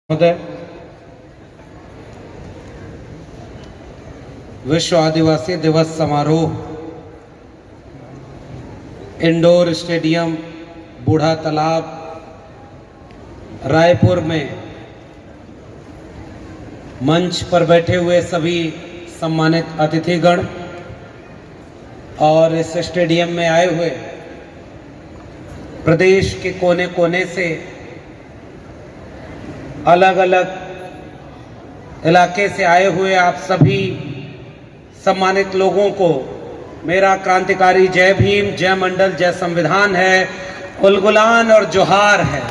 महोदय, विश्व आदिवासी दिवस समारोह इंडोर स्टेडियम बूढ़ा तालाब रायपुर में मंच पर बैठे हुए सभी सम्मानित अतिथिगण और इस स्टेडियम में आए हुए प्रदेश के कोने कोने से अलग अलग इलाके से आए हुए आप सभी सम्मानित लोगों को मेरा क्रांतिकारी जय भीम, जय मंडल, जय संविधान है, उलगुलान और जोहार है।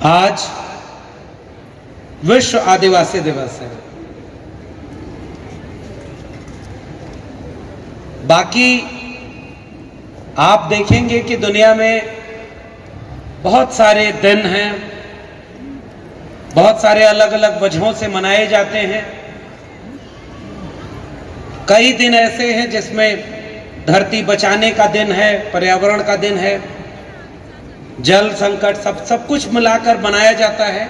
आज विश्व आदिवासी दिवस है। बाकी आप देखेंगे कि दुनिया में बहुत सारे दिन हैं, बहुत सारे अलग अलग वजहों से मनाए जाते हैं। कई दिन ऐसे हैं जिसमें धरती बचाने का दिन है, पर्यावरण का दिन है, जल संकट, सब कुछ मिलाकर मनाया जाता है।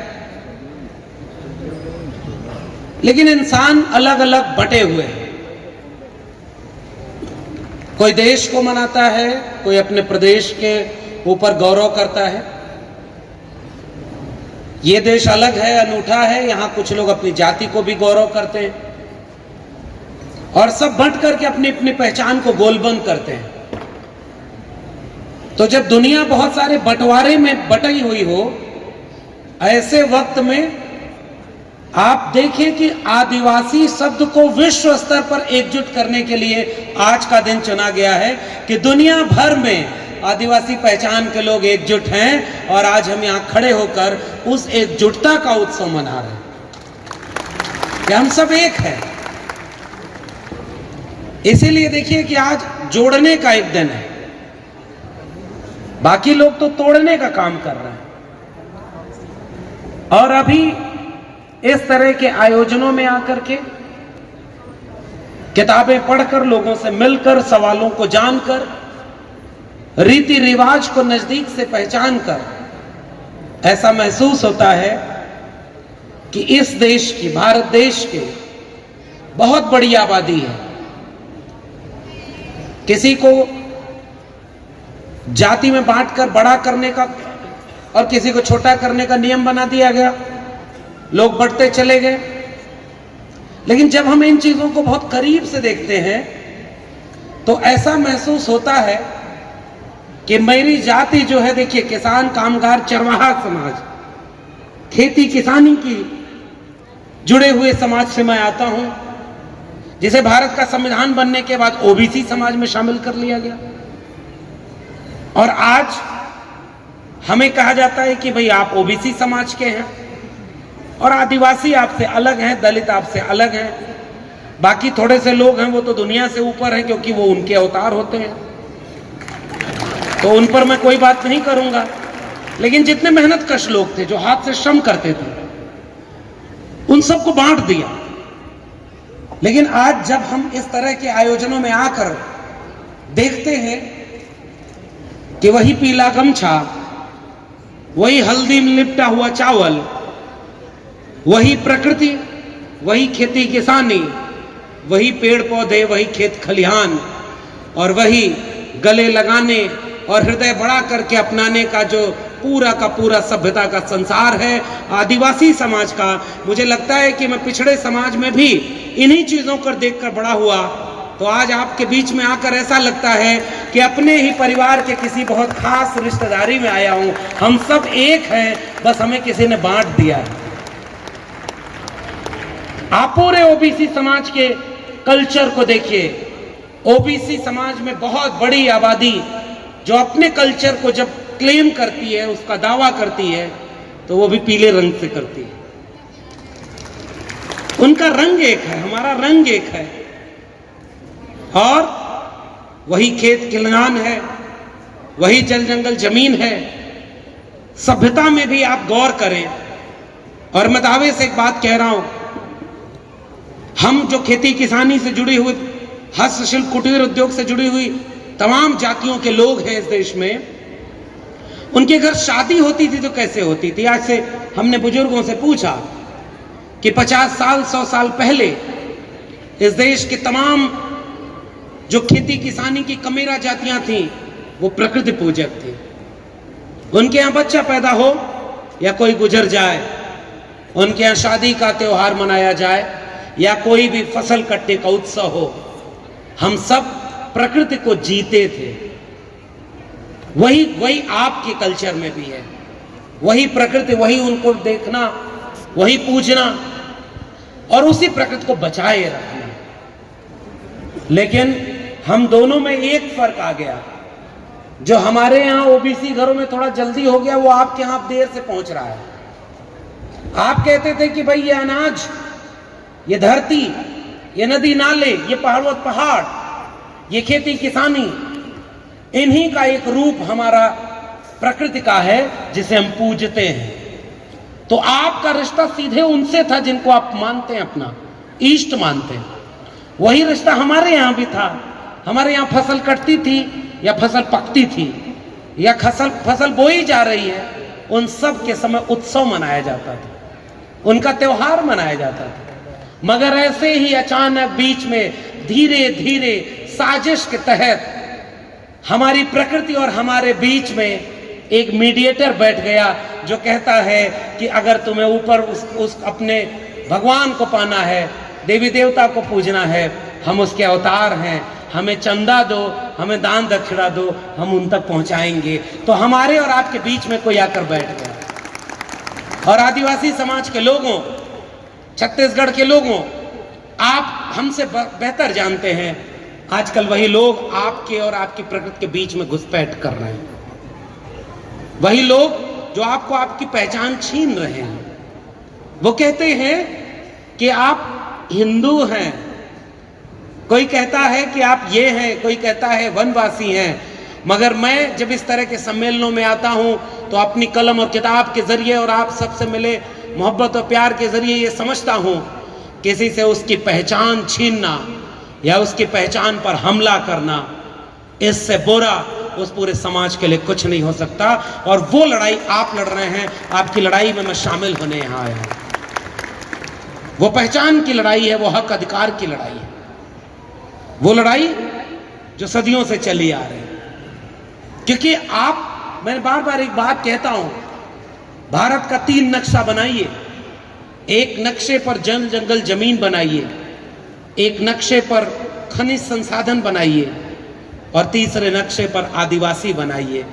लेकिन इंसान अलग अलग बटे हुए हैं। कोई देश को मनाता है, कोई अपने प्रदेश के ऊपर गौरव करता है। ये देश अलग है, अनूठा है। यहाँ कुछ लोग अपनी जाति को भी गौरव करते हैं और सब बंट करके अपनी अपनी पहचान को गोलबंद करते हैं। तो जब दुनिया बहुत सारे बंटवारे में बटी हुई हो, ऐसे वक्त में आप देखें कि आदिवासी शब्द को विश्व स्तर पर एकजुट करने के लिए आज का दिन चुना गया है कि दुनिया भर में आदिवासी पहचान के लोग एकजुट हैं और आज हम यहाँ खड़े होकर उस एकजुटता का उत्सव मना रहे हैं कि हम सब एक हैं। इसीलिए देखिए कि आज जोड़ने का एक दिन है। बाकी लोग तो तोड़ने का काम कर रहे हैं। और अभी इस तरह के आयोजनों में आकर के किताबें पढ़कर, लोगों से मिलकर, सवालों को जानकर, रीति रिवाज को नजदीक से पहचान कर ऐसा महसूस होता है कि इस देश की, भारत देश के बहुत बड़ी आबादी है। किसी को जाति में बांटकर बड़ा करने का और किसी को छोटा करने का नियम बना दिया गया, लोग बढ़ते चले गए। लेकिन जब हम इन चीजों को बहुत करीब से देखते हैं तो ऐसा महसूस होता है कि मेरी जाति जो है, देखिए, किसान, कामगार, चरवाहा समाज, खेती किसानी की जुड़े हुए समाज से मैं आता हूं, जिसे भारत का संविधान बनने के बाद ओबीसी समाज में शामिल कर लिया गया। और आज हमें कहा जाता है कि भाई आप ओबीसी समाज के हैं और आदिवासी आपसे अलग हैं, दलित आपसे अलग हैं। बाकी थोड़े से लोग हैं वो तो दुनिया से ऊपर हैं क्योंकि वो उनके अवतार होते हैं, तो उन पर मैं कोई बात नहीं करूंगा। लेकिन जितने मेहनतकश लोग थे, जो हाथ से श्रम करते थे, उन सबको बांट दिया। लेकिन आज जब हम इस तरह के आयोजनों में आकर देखते हैं कि वही पीला गमछा, वही हल्दी में लिपटा हुआ चावल, वही प्रकृति, वही खेती किसानी, वही पेड़ पौधे, वही खेत खलिहान और वही गले लगाने और हृदय बड़ा करके अपनाने का जो पूरा का पूरा सभ्यता का संसार है आदिवासी समाज का, मुझे लगता है कि मैं पिछड़े समाज में भी इन्हीं चीजों को देखकर बड़ा हुआ। तो आज आपके बीच में आकर ऐसा लगता है कि अपने ही परिवार के किसी बहुत खास रिश्तेदारी में आया हूं। हम सब एक हैं, बस हमें किसी ने बांट दिया है। आप पूरे ओबीसी समाज के कल्चर को देखिए। ओबीसी समाज में बहुत बड़ी आबादी जो अपने कल्चर को जब क्लेम करती है, उसका दावा करती है, तो वो भी पीले रंग से करती है। उनका रंग एक है, हमारा रंग एक है। और वही खेत खलिहान है, वही जल जंगल जमीन है। सभ्यता में भी आप गौर करें। और मैं दावे से एक बात कह रहा हूं, हम जो खेती किसानी से जुड़ी हुई, हस्तशिल्प, कुटीर उद्योग से जुड़ी हुई तमाम जातियों के लोग हैं इस देश में, उनके घर शादी होती थी तो कैसे होती थी? आज से हमने बुजुर्गों से पूछा कि 50 साल 100 साल पहले इस देश के तमाम जो खेती किसानी की कमेरा जातियां थी वो प्रकृति पूजक थी। उनके यहाँ बच्चा पैदा हो या कोई गुजर जाए, उनके यहाँ शादी का त्योहार मनाया जाए या कोई भी फसल कटने का उत्सव हो, हम सब प्रकृति को जीते थे। वही आपके कल्चर में भी है, वही प्रकृति, वही उनको देखना, वही पूजना और उसी प्रकृति को बचाए रखना। लेकिन हम दोनों में एक फर्क आ गया, जो हमारे यहाँ ओबीसी घरों में थोड़ा जल्दी हो गया, वो आपके यहाँ देर से पहुंच रहा है। आप कहते थे कि भाई ये अनाज, ये धरती, ये नदी नाले, ये पहाड़, ये खेती किसानी, इन्हीं का एक रूप हमारा प्रकृति का है जिसे हम पूजते हैं। तो आपका रिश्ता सीधे उनसे था जिनको आप मानते हैं, अपना इष्ट मानते हैं। वही रिश्ता हमारे यहाँ भी था। हमारे यहाँ फसल कटती थी या फसल पकती थी या फसल बोई जा रही है, उन सब के समय उत्सव मनाया जाता था, उनका त्योहार मनाया जाता था। मगर ऐसे ही अचानक बीच में धीरे धीरे साजिश के तहत हमारी प्रकृति और हमारे बीच में एक मीडिएटर बैठ गया, जो कहता है कि अगर तुम्हें ऊपर उस अपने भगवान को पाना है, देवी देवता को पूजना है, हम उसके अवतार हैं, हमें चंदा दो, हमें दान दक्षिणा दो, हम उन तक पहुंचाएंगे। तो हमारे और आपके बीच में कोई आकर बैठ गया। और आदिवासी समाज के लोगों, छत्तीसगढ़ के लोगों, आप हमसे बेहतर जानते हैं, आजकल वही लोग आपके और आपकी प्रकृति के बीच में घुसपैठ कर रहे हैं। वही लोग जो आपको आपकी पहचान छीन रहे हैं। वो कहते हैं कि आप हिंदू हैं, कोई कहता है कि आप ये हैं, कोई कहता है वनवासी हैं। मगर मैं जब इस तरह के सम्मेलनों में आता हूं तो अपनी कलम और किताब के जरिए और आप सबसे मिले मोहब्बत और प्यार के जरिए ये समझता हूं, किसी से उसकी पहचान छीनना या उसकी पहचान पर हमला करना, इससे बुरा उस पूरे समाज के लिए कुछ नहीं हो सकता। और वो लड़ाई आप लड़ रहे हैं, आपकी लड़ाई में मैं शामिल होने यहां आया हूं। वो पहचान की लड़ाई है, वो हक अधिकार की लड़ाई है, वो लड़ाई जो सदियों से चली आ रही है। क्योंकि मैं बार बार एक बात कहता हूं, भारत का 3 नक्शा बनाइए। एक नक्शे पर जल जंगल जमीन बनाइए, एक नक्शे पर खनिज संसाधन बनाइए और तीसरे नक्शे पर आदिवासी बनाइए।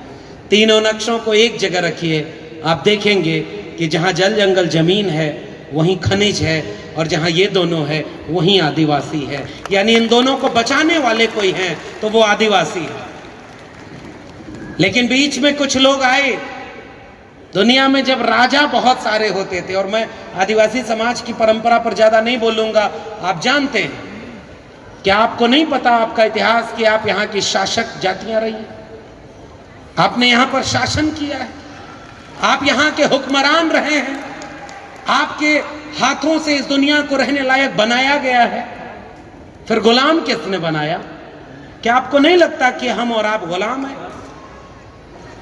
तीनों नक्शों को एक जगह रखिए, आप देखेंगे कि जहां जल जंगल जमीन है वहीं खनिज है, और जहां ये दोनों है वहीं आदिवासी है। यानी इन दोनों को बचाने वाले कोई हैं तो वो आदिवासी है। लेकिन बीच में कुछ लोग आए, दुनिया में जब राजा बहुत सारे होते थे, और मैं आदिवासी समाज की परंपरा पर ज्यादा नहीं बोलूंगा, आप जानते हैं, क्या आपको नहीं पता आपका इतिहास कि आप यहाँ की शासक जातियां रही हैं, आपने यहाँ पर शासन किया है, आप यहाँ के हुक्मरान रहे हैं, आपके हाथों से इस दुनिया को रहने लायक बनाया गया है। फिर गुलाम किसने बनाया? क्या आपको नहीं लगता कि हम और आप गुलाम हैं?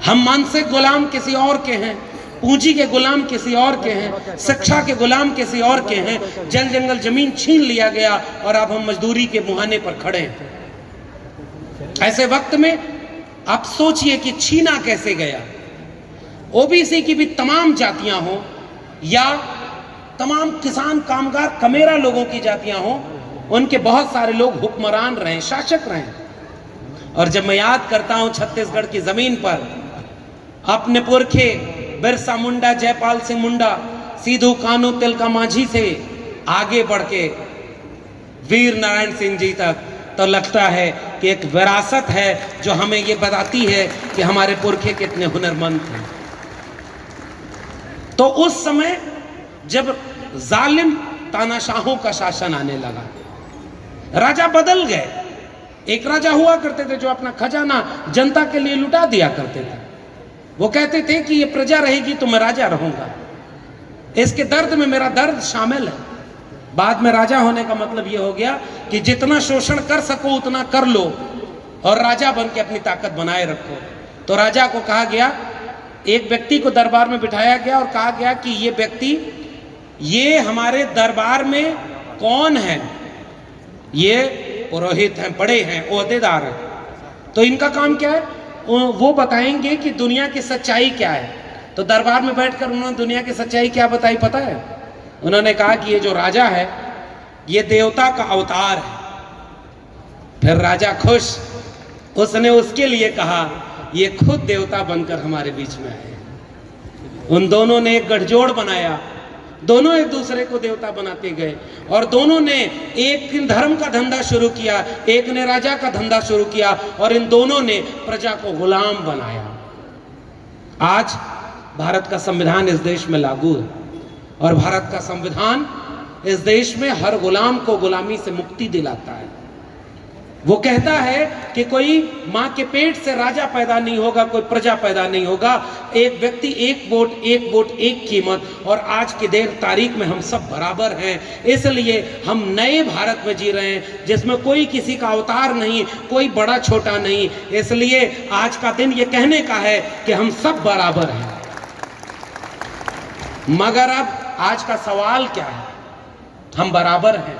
हम मानसिक गुलाम किसी और के हैं, पूंजी के गुलाम किसी और के हैं, शिक्षा के गुलाम किसी और के हैं। जल जंगल जमीन छीन लिया गया और अब हम मजदूरी के मुहाने पर खड़े हैं। ऐसे वक्त में आप सोचिए कि छीना कैसे गया। ओबीसी की भी तमाम जातियां हों या तमाम किसान कामगार कमेरा लोगों की जातियां हों, उनके बहुत सारे लोग हुक्मरान रहे, शासक रहे। और जब मैं याद करता हूं छत्तीसगढ़ की जमीन पर अपने पुरखे बिरसा मुंडा, जयपाल सिंह मुंडा, सीधू कानू तिलका माझी से आगे बढ़ के वीर नारायण सिंह जी तक, तो लगता है कि एक विरासत है जो हमें ये बताती है कि हमारे पुरखे कितने हुनरमंद थे। तो उस समय जब जालिम तानाशाहों का शासन आने लगा, राजा बदल गए। एक राजा हुआ करते थे जो अपना खजाना जनता के लिए लुटा दिया करते थे। वो कहते थे कि ये प्रजा रहेगी तो मैं राजा रहूंगा, इसके दर्द में मेरा दर्द शामिल है। बाद में राजा होने का मतलब ये हो गया कि जितना शोषण कर सको उतना कर लो और राजा बन के अपनी ताकत बनाए रखो। तो राजा को कहा गया एक व्यक्ति को दरबार में बिठाया गया और कहा गया कि ये व्यक्ति, ये हमारे दरबार में कौन है? ये पुरोहित हैं, बड़े हैं, ओहदेदार हैं, तो इनका काम क्या है? वो बताएंगे कि दुनिया की सच्चाई क्या है। तो दरबार में बैठकर उन्होंने दुनिया की सच्चाई क्या बताई पता है? उन्होंने कहा कि ये जो राजा है ये देवता का अवतार है। फिर राजा खुश, उसने उसके लिए कहा ये खुद देवता बनकर हमारे बीच में आए। उन दोनों ने एक गठजोड़ बनाया, दोनों एक दूसरे को देवता बनाते गए और दोनों ने एक धर्म का धंधा शुरू किया, एक ने राजा का धंधा शुरू किया और इन दोनों ने प्रजा को गुलाम बनाया। आज भारत का संविधान इस देश में लागू है और भारत का संविधान इस देश में हर गुलाम को गुलामी से मुक्ति दिलाता है। वो कहता है कि कोई मां के पेट से राजा पैदा नहीं होगा, कोई प्रजा पैदा नहीं होगा, एक व्यक्ति एक वोट, एक वोट एक कीमत। और आज की तारीख में हम सब बराबर हैं, इसलिए हम नए भारत में जी रहे हैं जिसमें कोई किसी का अवतार नहीं, कोई बड़ा छोटा नहीं। इसलिए आज का दिन ये कहने का है कि हम सब बराबर हैं। मगर अब आज का सवाल क्या है? हम बराबर हैं